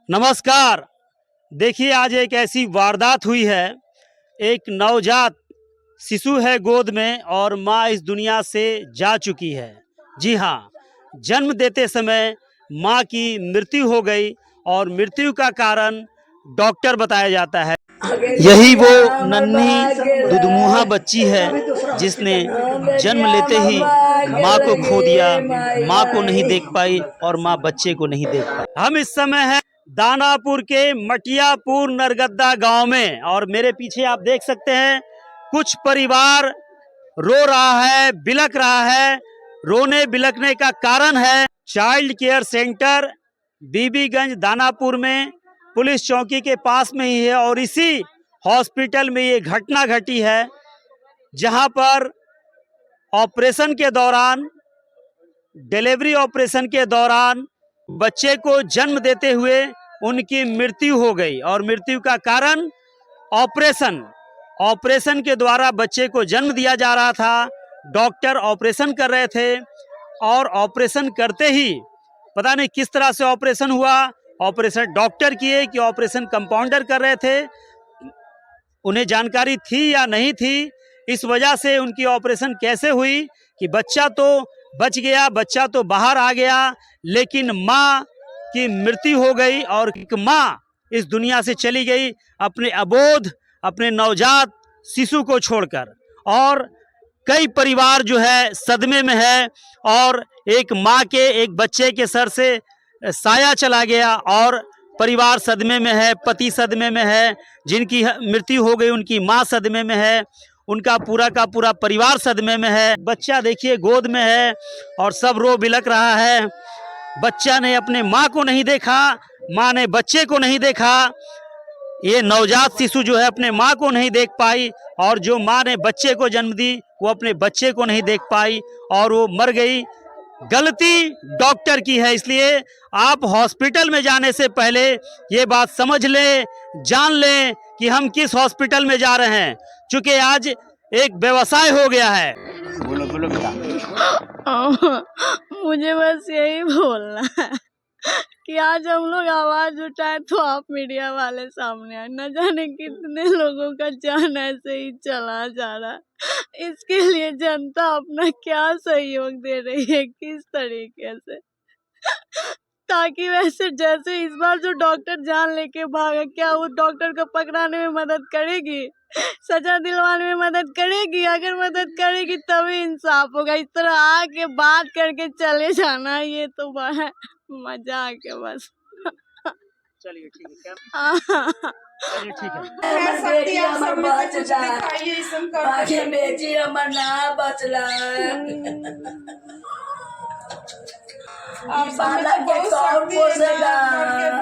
नमस्कार। देखिए, आज एक ऐसी वारदात हुई है। एक नवजात शिशु है गोद में और माँ इस दुनिया से जा चुकी है। जी हाँ, जन्म देते समय माँ की मृत्यु हो गई और मृत्यु का कारण डॉक्टर बताया जाता है। यही वो नन्ही दुधमुहा बच्ची है जिसने जन्म लेते ही माँ को खो दिया, माँ को नहीं देख पाई और माँ बच्चे को नहीं देख पाई। हम इस समय हैं दानापुर के मटियापुर नरगद्दा गांव में और मेरे पीछे आप देख सकते हैं कुछ परिवार रो रहा है, बिलक रहा है। रोने बिलकने का कारण है child care centre Bibiganj Danapur में पुलिस चौकी के पास में ही है और इसी हॉस्पिटल में ये घटना घटी है जहां पर ऑपरेशन के दौरान, डिलीवरी ऑपरेशन के दौरान बच्चे को जन्म देते हुए उनकी मृत्यु हो गई और मृत्यु का कारण ऑपरेशन के द्वारा बच्चे को जन्म दिया जा रहा था। डॉक्टर ऑपरेशन कर रहे थे और ऑपरेशन करते ही पता नहीं किस तरह से ऑपरेशन हुआ। ऑपरेशन डॉक्टर किए कि ऑपरेशन कंपाउंडर कर रहे थे, उन्हें जानकारी थी या नहीं थी, इस वजह से उनकी ऑपरेशन कैसे हुई कि बच्चा तो बच गया, बच्चा तो बाहर आ गया, लेकिन माँ की मृत्यु हो गई और माँ इस दुनिया से चली गई अपने अबोध, अपने नवजात शिशु को छोड़कर। और कई परिवार जो है सदमे में है और एक माँ के, एक बच्चे के सर से साया चला गया और परिवार सदमे में है, पति सदमे में है, जिनकी मृत्यु हो गई उनकी माँ सदमे में है, उनका पूरा का पूरा परिवार सदमे में है। बच्चा देखिए गोद में है और सब रो बिलक रहा है। बच्चा ने अपने माँ को नहीं देखा, माँ ने बच्चे को नहीं देखा। ये नवजात शिशु जो है अपने माँ को नहीं देख पाई और जो माँ ने बच्चे को जन्म दी वो अपने बच्चे को नहीं देख पाई और वो मर गई। गलती डॉक्टर की है, इसलिए आप हॉस्पिटल में जाने से पहले ये बात समझ लें, जान लें कि हम किस हॉस्पिटल में जा रहे हैं, क्योंकि आज एक व्यवसाय हो गया है। बोलो बोलो बेटा। मुझे बस यही बोलना है कि आज हम लोग आवाज उठाए तो आप मीडिया वाले सामने आए। न जाने कितने लोगों का जान ऐसे ही चला जा रहा है। इसके लिए जनता अपना क्या सहयोग दे रही है, किस तरीके से, ताकि वैसे जैसे इस बार जो डॉक्टर जान लेके भागा, क्या वो डॉक्टर को पकड़ाने में मदद करेगी, सजा दिलवाने में मदद करेगी? अगर मदद करेगी तभी इंसाफ होगा। इस तरह आके बात करके चले जाना, ये तो बड़ा मजा आ गया बस। चलिए ठीक है, चलिए ठीक है।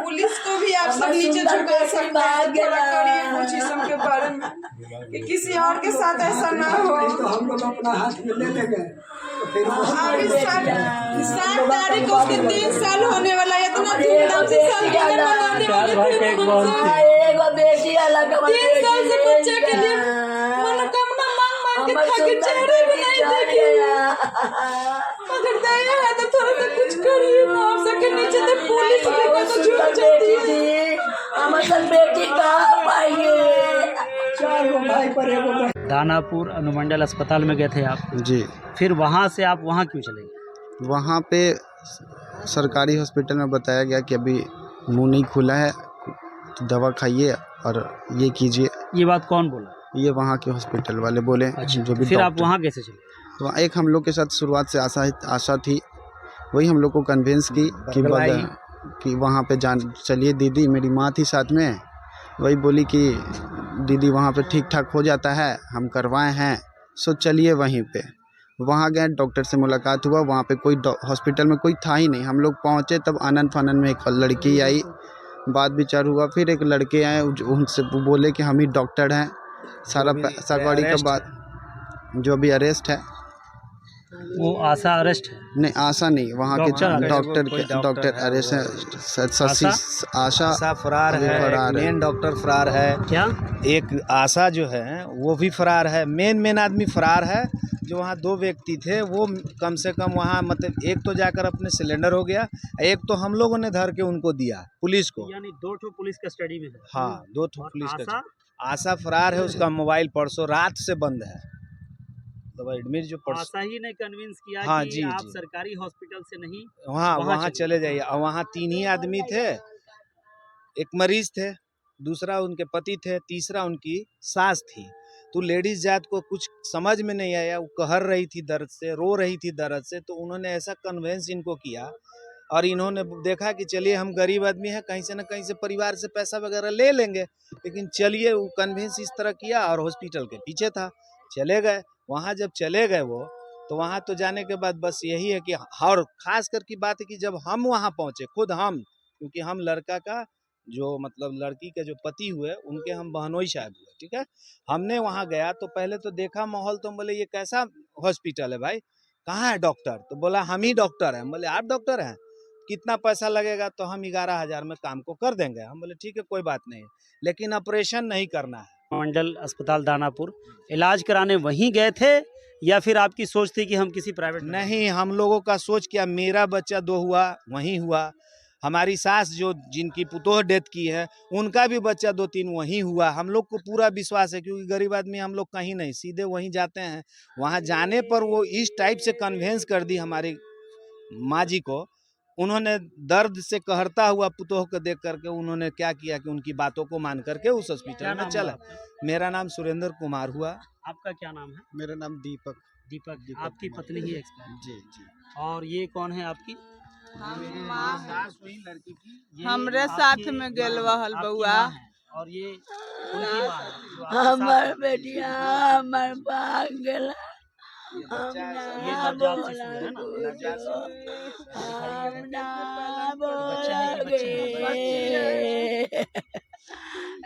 पुलिस को भी आप सब नीचे झुका सकते हैं, थोड़ा करिए कोशिश के बारे में कि किसी और के साथ ऐसा ना हो। हम लोग अपना हाथ में ले लेंगे। 7 तारीख को उसके 3 साल होने वाला है। इतना धूमधाम से मनाने वाले 3 साल से बच्चे के लिए मनोकामना मांग के था कि चेहरे भी नहीं देखे। अगर दया है तो थोड़ा सा कुछ करिए ना, आप सके नीचे से पुलिस को तो झूठ जाती है। हम सब बेटी कहाँ पाएंगे? 4 भाई पर दानापुर अनुमंडल अस्पताल में गए थे आप जी। फिर वहाँ से आप वहाँ क्यों चले गए? वहाँ पे सरकारी हॉस्पिटल में बताया गया कि अभी मुंह नहीं खुला है, तो दवा खाइए और ये कीजिए। ये बात कौन बोला? ये वहाँ के हॉस्पिटल वाले बोले। अच्छा, जो भी फिर आप वहाँ कैसे चले? तो एक हम लोग के साथ शुरुआत से आशा थी, वही हम लोग को कन्विंस की कि वहाँ पे चलिए। दीदी मेरी माँ थी साथ में, वही बोली कि दीदी वहाँ पे ठीक ठाक हो जाता है, हम करवाए हैं, सो चलिए वहीं पे। वहाँ गए, डॉक्टर से मुलाकात हुआ। वहाँ पे कोई हॉस्पिटल में कोई था ही नहीं। हम लोग पहुँचे तब आनंद फानंद में एक लड़की आई, बात विचार हुआ। फिर एक लड़के आए, उनसे बोले कि हम ही डॉक्टर हैं। सारा गाड़ी का बात जो अभी अरेस्ट है वो आशा अरेस्ट है? नहीं, आशा नहीं, वहाँ के डॉक्टर अरेस्ट है। आशा फरार है, मेन डॉक्टर फरार है। क्या? एक आशा जो है वो भी फरार है, मेन आदमी फरार है। जो वहाँ 2 व्यक्ति थे वो कम से कम वहाँ मतलब एक तो जाकर अपने सिलेंडर हो गया, एक तो हम लोगों ने धर के उनको दिया पुलिस को। यानी 2 ठो पुलिस कस्टडी में है। हाँ, 2 और पुलिस आशा? का आशा फरार है, उसका मोबाइल परसों रात से बंद है। तो एडमिट जो आशा ही ने कन्विंस किया हाँ, कि जी, आप जी। सरकारी हॉस्पिटल से नहीं वहाँ वहाँ वहाँ चले जाइए। और वहाँ 3 ही आदमी थे, एक मरीज थे, दूसरा उनके पति थे, तीसरा उनकी सास थी। तो लेडीज जात को कुछ समझ में नहीं आया, वो कहर रही थी दर्द से, रो रही थी दर्द से, तो उन्होंने ऐसा कन्वेंस इनको किया और इन्होंने देखा कि चलिए हम गरीब आदमी हैं, कहीं से न कहीं से परिवार से पैसा वगैरह ले लेंगे, लेकिन चलिए वो कन्वेंस इस तरह किया और हॉस्पिटल के पीछे था। चले गए, वहाँ जब चले गए वो, तो वहाँ तो जाने के बाद बस यही है कि और खास कर की बात है कि जब हम वहाँ पहुँचे, खुद हम, क्योंकि हम लड़का का जो मतलब लड़की के जो पति हुए उनके हम बहनोई साहब हुए, ठीक है। हमने वहाँ गया तो पहले तो देखा माहौल, तो हम बोले ये कैसा हॉस्पिटल है भाई, कहाँ है डॉक्टर? तो बोला हम ही डॉक्टर हैं। हम बोले आप डॉक्टर हैं, कितना पैसा लगेगा? तो हम 11,000 में काम को कर देंगे। हम बोले ठीक है कोई बात नहीं, लेकिन ऑपरेशन नहीं करना है। मंडल अस्पताल दानापुर इलाज कराने वहीं गए थे या फिर आपकी सोच थी कि हम किसी प्राइवेट में नहीं, हम लोगों का सोच क्या, मेरा बच्चा 2 हुआ वहीं हुआ, हमारी सास जो जिनकी पुतोह डेथ की है उनका भी बच्चा 2-3 वहीं हुआ। हम लोग को पूरा विश्वास है, क्योंकि गरीब आदमी हम लोग कहीं नहीं, सीधे वहीं जाते हैं। वहाँ जाने पर वो इस टाइप से कन्वेंस कर दी हमारी माँ जी को, उन्होंने दर्द से कहरता हुआ पुतोह को देख करके उन्होंने क्या किया कि उनकी बातों को मान करके उस क्या हॉस्पिटल नाम में हुआ चला। आपका? मेरा नाम सुरेंद्र कुमार हुआ। आपका क्या नाम है? मेरा नाम दीपक। दीपक। आपकी पत्नी ही एक्सपायर। जी जी। और ये कौन है आपकी? ये हमरे आपकी साथ में गेल माँ है, रहल आपकी बउआ। माँ है, और ये उनकी माँ है, जो आपके साथ हमार है। बेटिया हमार भाग गेला, हम ये ना नवजात बोला शिशु है ना? कुछो, हम ना बच्चा है कि बच्ची है? बोलोगे।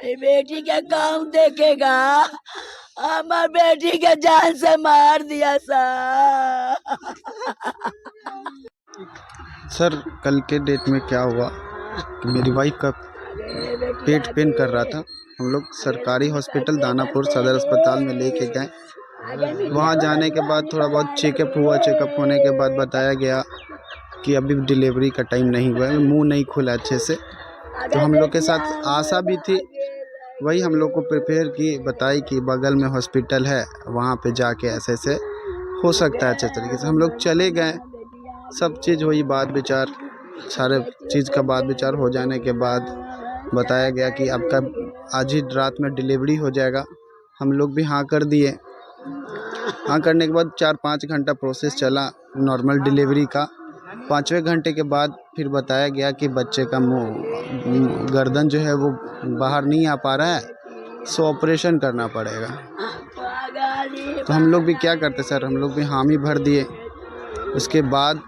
ये बेटी के काम देखेगा, हमार बेटी के जान से मार दिया सा। सर कल के डेट में क्या हुआ कि मेरी वाइफ का पेट पेन कर रहा था, हम लोग सरकारी हॉस्पिटल दानापुर सदर अस्पताल में लेके गए। वहाँ जाने के बाद थोड़ा बहुत चेकअप हुआ, चेकअप होने के बाद बताया गया कि अभी डिलीवरी का टाइम नहीं हुआ है, मुंह नहीं खुला अच्छे से। तो हम लोग के साथ आशा भी थी, वही हम लोग को प्रिपेयर की, बताई कि बगल में हॉस्पिटल है, वहाँ पे जाके ऐसे ऐसे हो सकता है अच्छे तरीके से। हम लोग चले गए, सब चीज़ हुई, बात विचार, सारे चीज़ का बात विचार हो जाने के बाद बताया गया कि आपका आज ही रात में डिलीवरी हो जाएगा। हम लोग भी हाँ कर दिए। हाँ करने के बाद 4-5 घंटा प्रोसेस चला नॉर्मल डिलीवरी का। 5वें घंटे के बाद फिर बताया गया कि बच्चे का मुंह गर्दन जो है वो बाहर नहीं आ पा रहा है, सो ऑपरेशन करना पड़ेगा। तो हम लोग भी क्या करते सर, हम लोग भी हामी भर दिए। उसके बाद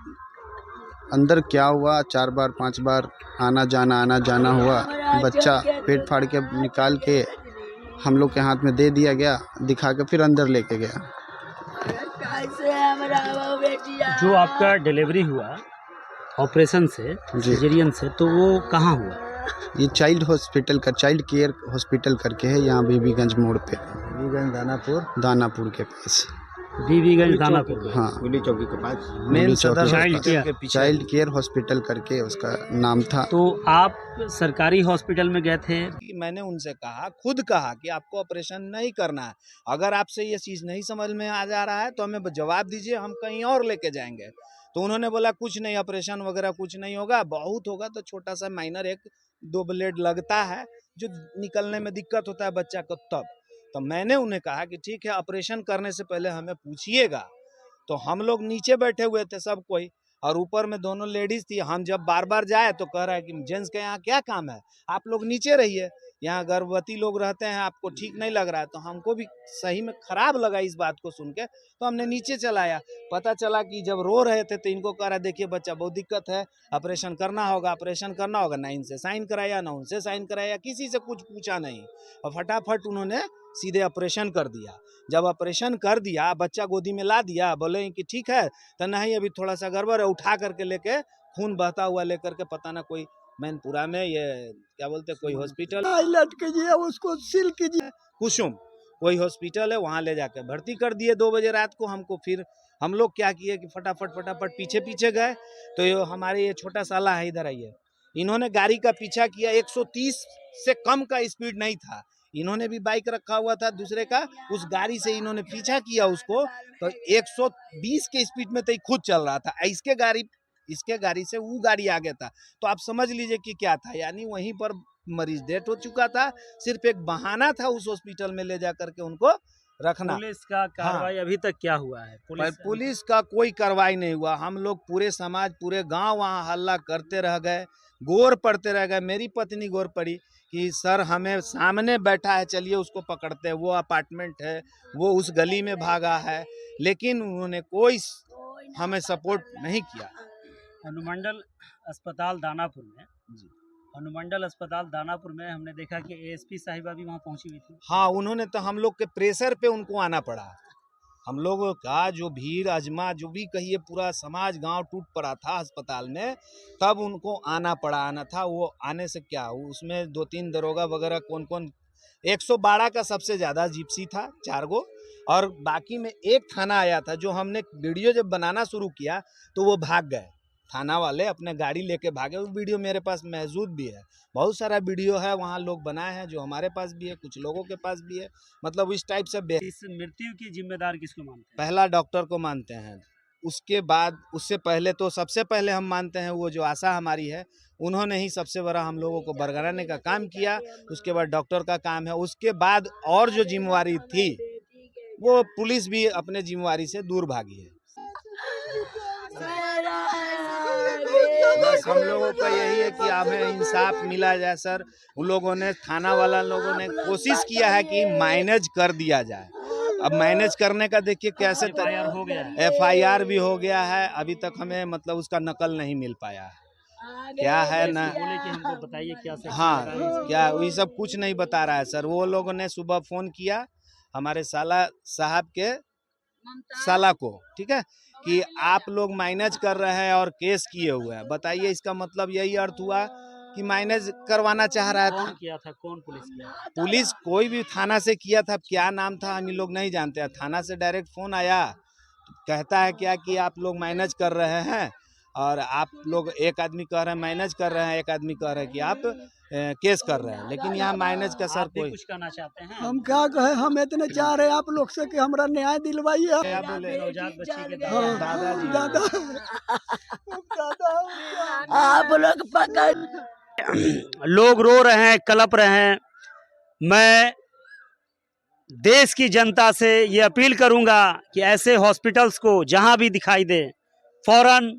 अंदर क्या हुआ, 4 बार 5 बार आना जाना हुआ। बच्चा पेट फाड़ के निकाल के हम लोग के हाथ में दे दिया गया, दिखा के फिर अंदर लेके गया। जो आपका डिलीवरी हुआ ऑपरेशन से, सिजेरियन से, तो वो कहाँ हुआ? ये चाइल्ड हॉस्पिटल का, चाइल्ड केयर हॉस्पिटल करके है, यहाँ बीबीगंज मोड़ पे, दानापुर के पास। बीबीगंज दानापुर। हाँ, चौकी के पास मेन सदर चाइल्ड केयर हॉस्पिटल करके उसका नाम था। तो आप सरकारी हॉस्पिटल में गए थे? मैंने उनसे कहा, खुद कहा कि आपको ऑपरेशन नहीं करना है, अगर आपसे ये चीज़ नहीं समझ में आ जा रहा है तो हमें जवाब दीजिए, हम कहीं और लेके जाएंगे। तो उन्होंने बोला कुछ नहीं, ऑपरेशन वगैरह कुछ नहीं होगा, बहुत होगा तो छोटा सा माइनर 1-2 ब्लेड लगता है जो निकलने में दिक्कत होता है बच्चा को तब। तो मैंने उन्हें कहा कि ठीक है, ऑपरेशन करने से पहले हमें पूछिएगा। तो हम लोग नीचे बैठे हुए थे सब कोई, और ऊपर में दोनों लेडीज थी। हम जब बार बार जाए तो कह रहा है कि जेंट्स के यहाँ क्या काम है, आप लोग नीचे रहिए, यहाँ गर्भवती लोग रहते हैं, आपको ठीक नहीं लग रहा है। तो हमको भी सही में खराब लगा इस बात को सुन के, तो हमने नीचे चलाया। पता चला कि जब रो रहे थे तो इनको कह रहा देखिए बच्चा बहुत दिक्कत है, ऑपरेशन करना होगा, ऑपरेशन करना होगा। ना इनसे साइन कराया, ना उनसे साइन कराया, किसी से कुछ पूछा नहीं, और फटाफट उन्होंने सीधे ऑपरेशन कर दिया। जब ऑपरेशन कर दिया, बच्चा गोदी में ला दिया, बोले कि ठीक है, तो नहीं अभी थोड़ा सा गड़बड़ है, उठा करके लेके खून बहता हुआ लेकर के पता ना कोई मैनपुरा में, ये क्या बोलते कोई हॉस्पिटल, हाईलाइट कीजिए, उसको सील कीजिए। कोई हॉस्पिटल है वहाँ ले जाकर भर्ती कर दिए 2 बजे रात को हमको। फिर हम लोग क्या किए कि फटाफट पीछे पीछे गए, तो ये हमारे ये छोटा साला है, इधर आइए, इन्होंने गाड़ी का पीछा किया। 130 से कम का स्पीड नहीं था, इन्होंने भी बाइक रखा हुआ था दूसरे का, उस गाड़ी से इन्होंने पीछा किया उसको, तो 120 के स्पीड में तो खुद चल रहा था। इसके गाड़ी से वो गाड़ी आगे था, तो आप समझ लीजिए कि क्या था। यानी वहीं पर मरीज डेथ हो चुका था, सिर्फ एक बहाना था उस हॉस्पिटल में ले जा करके उनको रखना। पुलिस का कार्रवाई अभी तक क्या हुआ है? पुलिस का कोई कार्रवाई नहीं हुआ। हम लोग पूरे समाज, पूरे गांव वहाँ हल्ला करते रह गए, गोर पड़ते रह गए। मेरी पत्नी गोर पड़ी कि सर हमें सामने बैठा है, चलिए उसको पकड़ते हैं, वो अपार्टमेंट है, वो उस गली में भागा है, लेकिन उन्होंने कोई हमें सपोर्ट नहीं किया। अनुमंडल अस्पताल दानापुर में अनुमंडल अस्पताल दानापुर में हमने देखा कि एएसपी साहिबा भी वहाँ पहुंची हुई थी। हाँ, उन्होंने तो हम लोग के प्रेशर पे उनको आना पड़ा। हम लोगों का जो भीड़ अजमा जो भी कहिए, पूरा समाज गांव टूट पड़ा था अस्पताल में, तब उनको आना पड़ा। आना था, वो आने से क्या, उसमें 2-3 दरोगा वगैरह कौन 112 का सबसे ज़्यादा जिप्सी था 4 गो, और बाकी में एक थाना आया था। जो हमने वीडियो जब बनाना शुरू किया तो वो भाग गए, थाना वाले अपने गाड़ी लेके भागे। वो वीडियो मेरे पास मौजूद भी है, बहुत सारा वीडियो है वहाँ लोग बनाए हैं, जो हमारे पास भी है, कुछ लोगों के पास भी है। मतलब इस टाइप से इस मृत्यु की जिम्मेदार किसको मानते हैं? पहला डॉक्टर को मानते हैं, उसके बाद उससे पहले तो सबसे पहले हम मानते हैं वो जो आशा हमारी है, उन्होंने ही सबसे बड़ा हम लोगों को बरगलाने का काम किया। उसके बाद डॉक्टर का काम है, उसके बाद और जो जिम्मेवारी थी वो पुलिस भी अपने जिम्मेवारी से दूर भागी है। बस हम लोगों का यही है कि हमें इंसाफ मिला जाए सर। उन लोगों ने, थाना वाला लोगों ने कोशिश किया है कि मैनेज कर दिया जाए। अब मैनेज करने का देखिए कैसे, FIR हो गया है। FIR भी हो गया है, अभी तक हमें मतलब उसका नकल नहीं मिल पाया है। क्या है ना, बोले कि हमको बताइए क्या सच हाँ, लगा है? क्या ये सब कुछ नहीं बता रहा है सर। वो लोगों ने सुबह फोन किया हमारे साला साहब के साला को, ठीक है, कि आप लोग मैनेज कर रहे हैं और केस किए हुए हैं। बताइए, इसका मतलब यही अर्थ हुआ कि मैनेज करवाना चाह रहा था। कौन किया था? कौन पुलिस किया? पुलिस कोई भी थाना से किया था, क्या नाम था हम लोग नहीं जानते हैं। थाना से डायरेक्ट फोन आया, कहता है क्या कि आप लोग मैनेज कर रहे हैं, और आप लोग, एक आदमी कह रहे हैं मैनेज कर रहे हैं, एक आदमी कह रहे हैं कि आप केस कर रहे हैं। लेकिन यहाँ मैनेज का सर आप भी कोई, कुछ कहना चाहते हैं? हम क्या कहे, हम इतने चाह रहे हैं आप लोग से कि हमारा न्याय दिलवाइए। क्या बोले, नवजात बच्ची के हाँ, दादाजी, दादा आप लोग पकड़, लोग रो रहे हैं, कलप रहे हैं। मैं देश की जनता से ये अपील करूंगा कि ऐसे हॉस्पिटल्स को जहां भी दिखाई दे, फौरन,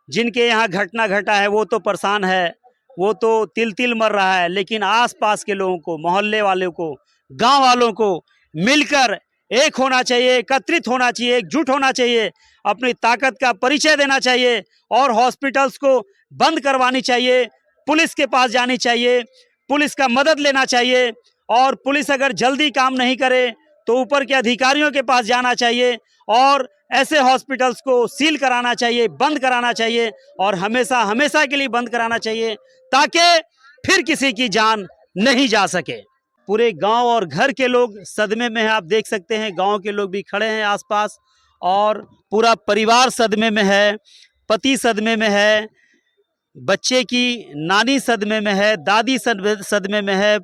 जिनके यहाँ घटना घटा है वो तो परेशान है, वो तो तिल तिल मर रहा है, लेकिन आसपास के लोगों को, मोहल्ले वालों को, गांव वालों को मिलकर एक होना चाहिए, एकत्रित होना चाहिए, एकजुट होना चाहिए, अपनी ताकत का परिचय देना चाहिए और हॉस्पिटल्स को बंद करवानी चाहिए। पुलिस के पास जानी चाहिए, पुलिस का मदद लेना चाहिए, और पुलिस अगर जल्दी काम नहीं करे तो ऊपर के अधिकारियों के पास जाना चाहिए और ऐसे हॉस्पिटल्स को सील कराना चाहिए, बंद कराना चाहिए, और हमेशा हमेशा के लिए बंद कराना चाहिए, ताकि फिर किसी की जान नहीं जा सके। पूरे गांव और घर के लोग सदमे में हैं, आप देख सकते हैं, गांव के लोग भी खड़े हैं आसपास, और पूरा परिवार सदमे में है, पति सदमे में है, बच्चे की नानी सदमे में है, दादी सदमे में है,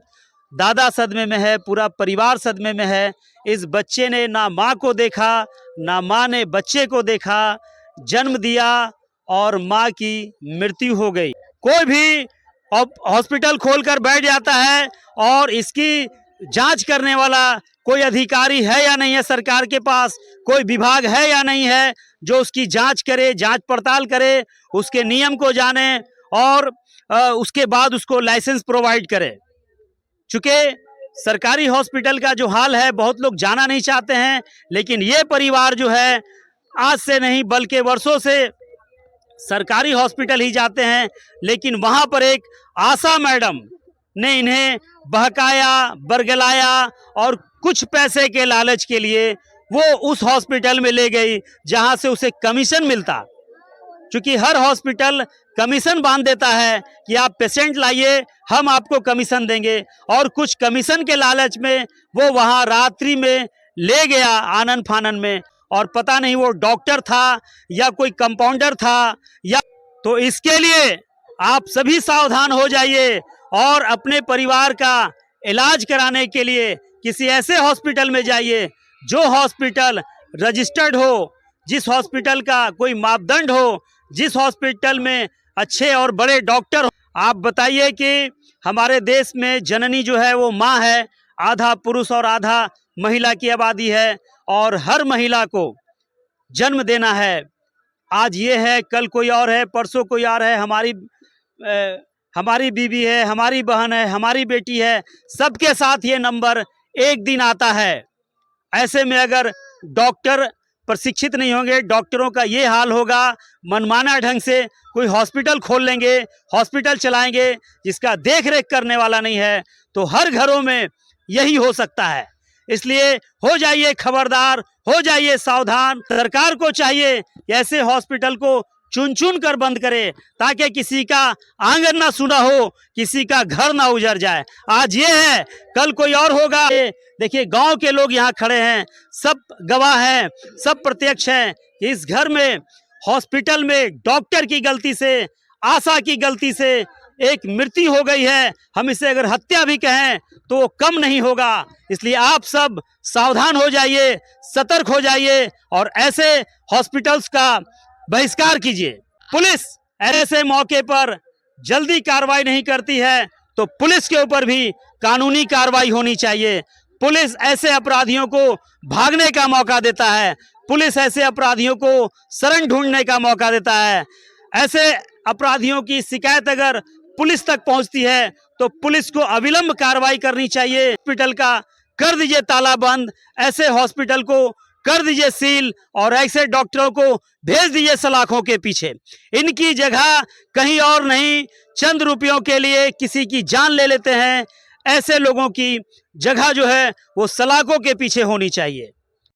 दादा सदमे में है, पूरा परिवार सदमे में है। इस बच्चे ने ना माँ को देखा, ना माँ ने बच्चे को देखा, जन्म दिया और माँ की मृत्यु हो गई। कोई भी हॉस्पिटल खोलकर बैठ जाता है और इसकी जांच करने वाला कोई अधिकारी है या नहीं है, सरकार के पास कोई विभाग है या नहीं है जो उसकी जांच करे, जांच पड़ताल करे, उसके नियम को जाने और उसके बाद उसको लाइसेंस प्रोवाइड करे। चूंकि सरकारी हॉस्पिटल का जो हाल है, बहुत लोग जाना नहीं चाहते हैं, लेकिन ये परिवार जो है आज से नहीं बल्कि वर्षों से सरकारी हॉस्पिटल ही जाते हैं, लेकिन वहां पर एक आशा मैडम ने इन्हें बहकाया, बरगलाया और कुछ पैसे के लालच के लिए वो उस हॉस्पिटल में ले गई जहां से उसे कमीशन मिलता। क्योंकि हर हॉस्पिटल कमीशन बांध देता है कि आप पेशेंट लाइए, हम आपको कमीशन देंगे, और कुछ कमीशन के लालच में वो वहाँ रात्रि में ले गया आनन फानन में, और पता नहीं वो डॉक्टर था या कोई कंपाउंडर था या। तो इसके लिए आप सभी सावधान हो जाइए और अपने परिवार का इलाज कराने के लिए किसी ऐसे हॉस्पिटल में जाइए जो हॉस्पिटल रजिस्टर्ड हो, जिस हॉस्पिटल का कोई मापदंड हो, जिस हॉस्पिटल में अच्छे और बड़े डॉक्टर हो। आप बताइए कि हमारे देश में जननी जो है वो माँ है, आधा पुरुष और आधा महिला की आबादी है, और हर महिला को जन्म देना है। आज ये है, कल कोई और है, परसों कोई और है, हमारी बीवी है, हमारी बहन है, हमारी बेटी है, सबके साथ ये नंबर एक दिन आता है। ऐसे में अगर डॉक्टर प्रशिक्षित नहीं होंगे, डॉक्टरों का ये हाल होगा, मनमाना ढंग से कोई हॉस्पिटल खोल लेंगे, हॉस्पिटल चलाएंगे, जिसका देख रेख करने वाला नहीं है, तो हर घरों में यही हो सकता है। इसलिए हो जाइए खबरदार, हो जाइए सावधान। सरकार को चाहिए कि ऐसे हॉस्पिटल को चुन चुन कर बंद करे, ताकि किसी का आंगन ना सुना हो, किसी का घर ना उजड़ जाए। आज ये है, कल कोई और होगा। देखिए गांव के लोग यहाँ खड़े हैं, सब गवाह हैं, सब प्रत्यक्ष हैं कि इस घर में, हॉस्पिटल में डॉक्टर की गलती से, आशा की गलती से एक मृत्यु हो गई है। हम इसे अगर हत्या भी कहें तो वो कम नहीं होगा। इसलिए आप सब सावधान हो जाइए, सतर्क हो जाइए, और ऐसे हॉस्पिटल्स का बहिष्कार कीजिए। पुलिस ऐसे मौके पर जल्दी कार्रवाई नहीं करती है, तो पुलिस के ऊपर भी कानूनी कार्रवाई होनी चाहिए। पुलिस ऐसे अपराधियों को भागने का मौका देता है, पुलिस ऐसे अपराधियों को शरण ढूंढने का मौका देता है। ऐसे अपराधियों की शिकायत अगर पुलिस तक पहुंचती है तो पुलिस को अविलंब कार्रवाई करनी चाहिए। हॉस्पिटल का कर दीजिए ताला बंद, ऐसे हॉस्पिटल को कर दीजिए सील, और ऐसे डॉक्टरों को भेज दीजिए सलाखों के पीछे। इनकी जगह कहीं और नहीं, चंद रुपयों के लिए किसी की जान ले लेते हैं। ऐसे लोगों की जगह जो है वो सलाखों के पीछे होनी चाहिए।